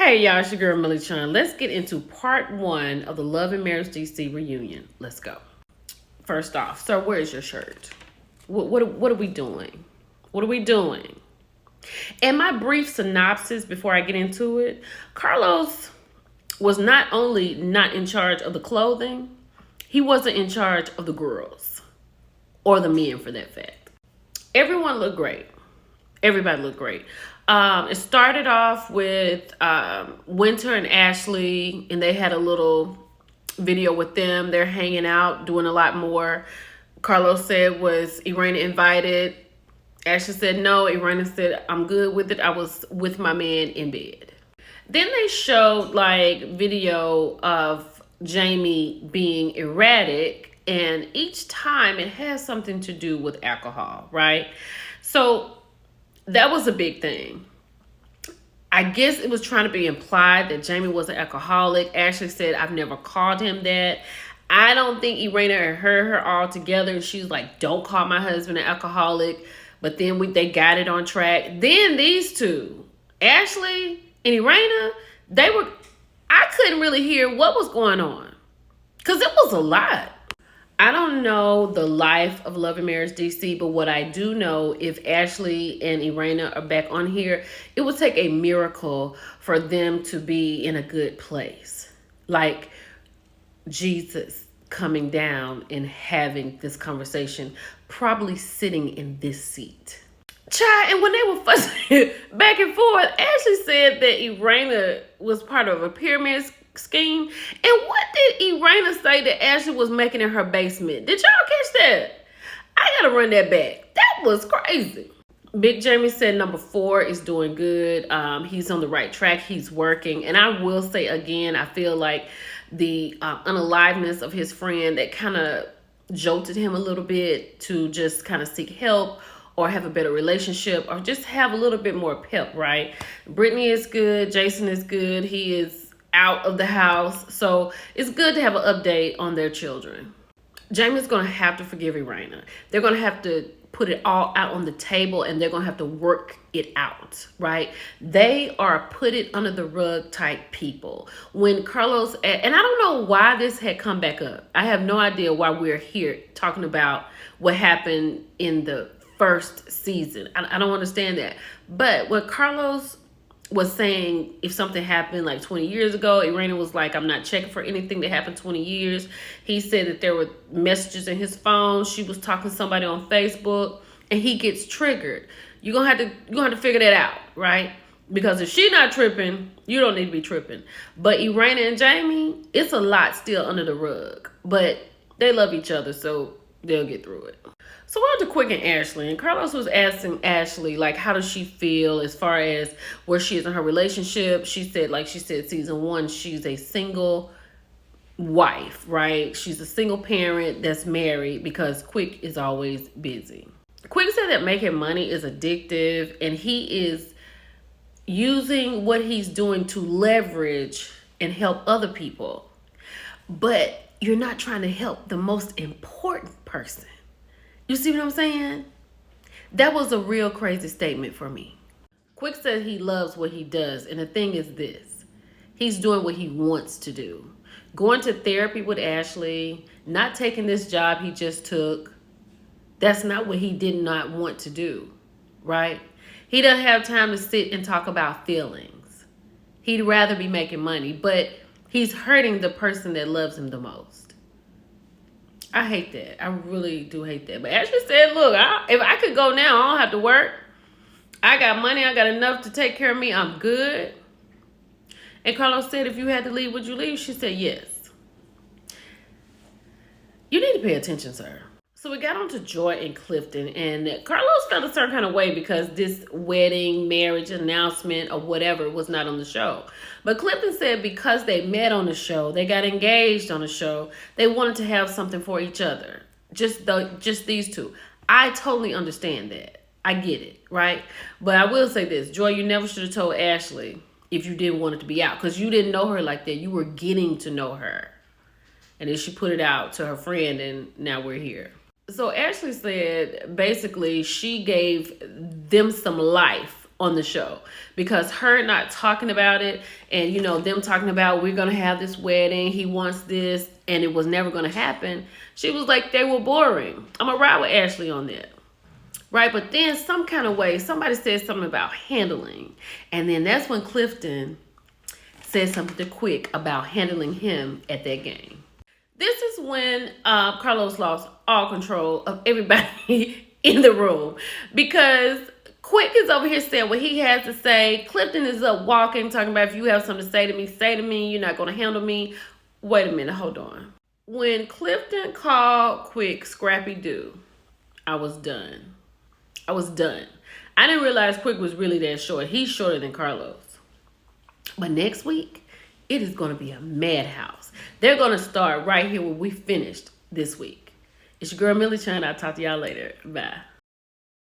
Hey y'all, it's your girl Millie Chun. Let's get into part 1 of the Love and Marriage DC reunion. Let's go. First off, sir, where's your shirt? What are we doing? What are we doing? In my brief synopsis before I get into it, Carlos was not only not in charge of the clothing, he wasn't in charge of the girls or the men for that fact. Everyone looked great. Everybody looked great. It started off with Winter and Ashley, and they had a little video with them. They're hanging out, doing a lot more. Carlos said, was Irena invited? Ashley said no. Irena said, I'm good with it. I was with my man in bed. Then they showed like video of Jamie being erratic, and each time it has something to do with alcohol, right? So that was a big thing. I guess it was trying to be implied that Jamie was an alcoholic. Ashley said, I've never called him that. I don't think Irena heard her all together. And she was like, don't call my husband an alcoholic. But then they got it on track. Then these two, Ashley and Irena, I couldn't really hear what was going on. Because it was a lot. I don't know the life of Love and Marriage DC, but what I do know, if Ashley and Irena are back on here, it would take a miracle for them to be in a good place. Like Jesus coming down and having this conversation, probably sitting in this seat. Child, and when they were fussing back and forth, Ashley said that Irena was part of a pyramid scheme. And what did Irena say that Ashley was making in her basement? Did y'all catch that? I gotta run that back. That was crazy. Big Jamie said number 4 is doing good. He's on the right track. He's working. And I will say again, I feel like the unaliveness of his friend that kind of jolted him a little bit to just kind of seek help or have a better relationship or just have a little bit more pep, right? Brittany is good. Jason is good. He is out of the house. So it's good to have an update on their children. Jamie's going to have to forgive Irena. They're going to have to put it all out on the table and they're going to have to work it out, right? They are put it under the rug type people. When Carlos, and I don't know why this had come back up. I have no idea why we're here talking about what happened in the first season. I don't understand that. But when Carlos was saying if something happened like 20 years ago, Irena was like, I'm not checking for anything that happened 20 years. He said that there were messages in his phone. She was talking to somebody on Facebook and he gets triggered. You're gonna have to figure that out, right? Because if she's not tripping, you don't need to be tripping. But Irena and Jamie, it's a lot still under the rug. But they love each other, so they'll get through it. So on to Quick and Ashley, and Carlos was asking Ashley, like, how does she feel as far as where she is in her relationship? She said season 1, she's a single wife, right? She's a single parent that's married because Quick is always busy. Quick said that making money is addictive, and he is using what he's doing to leverage and help other people. But you're not trying to help the most important person. You see what I'm saying? That was a real crazy statement for me. Quick said he loves what he does. And the thing is this. He's doing what he wants to do. Going to therapy with Ashley. Not taking this job he just took. That's not what he did not want to do. Right? He doesn't have time to sit and talk about feelings. He'd rather be making money. But he's hurting the person that loves him the most. I hate that. I really do hate that. But Ashley said, look, if I could go now, I don't have to work. I got money. I got enough to take care of me. I'm good. And Carlos said, if you had to leave, would you leave? She said, yes. You need to pay attention, sir. So we got on to Joy and Clifton, and Carlos felt a certain kind of way because this wedding, marriage announcement or whatever was not on the show. But Clifton said because they met on the show, they got engaged on the show, they wanted to have something for each other. Just these two. I totally understand that. I get it, right? But I will say this, Joy, you never should have told Ashley if you didn't want it to be out because you didn't know her like that. You were getting to know her. And then she put it out to her friend, and now we're here. So Ashley said basically she gave them some life on the show, because her not talking about it, and you know, them talking about we're gonna have this wedding, he wants this, and it was never gonna happen. She was like, they were boring. I'm gonna ride with Ashley on that. Right? But then some kind of way, somebody said something about handling. And then that's when Clifton said something to Quick about handling him at that game. This is when Carlos lost all control of everybody in the room, because Quick is over here saying what he has to say. Clifton is up walking, talking about, if you have something to say to me, you're not going to handle me. Wait a minute, hold on. When Clifton called Quick Scrappy Doo, I was done. I was done. I didn't realize Quick was really that short. He's shorter than Carlos. But next week, it is going to be a madhouse. They're going to start right here where we finished this week. It's your girl, Millie Chan. I'll talk to y'all later. Bye.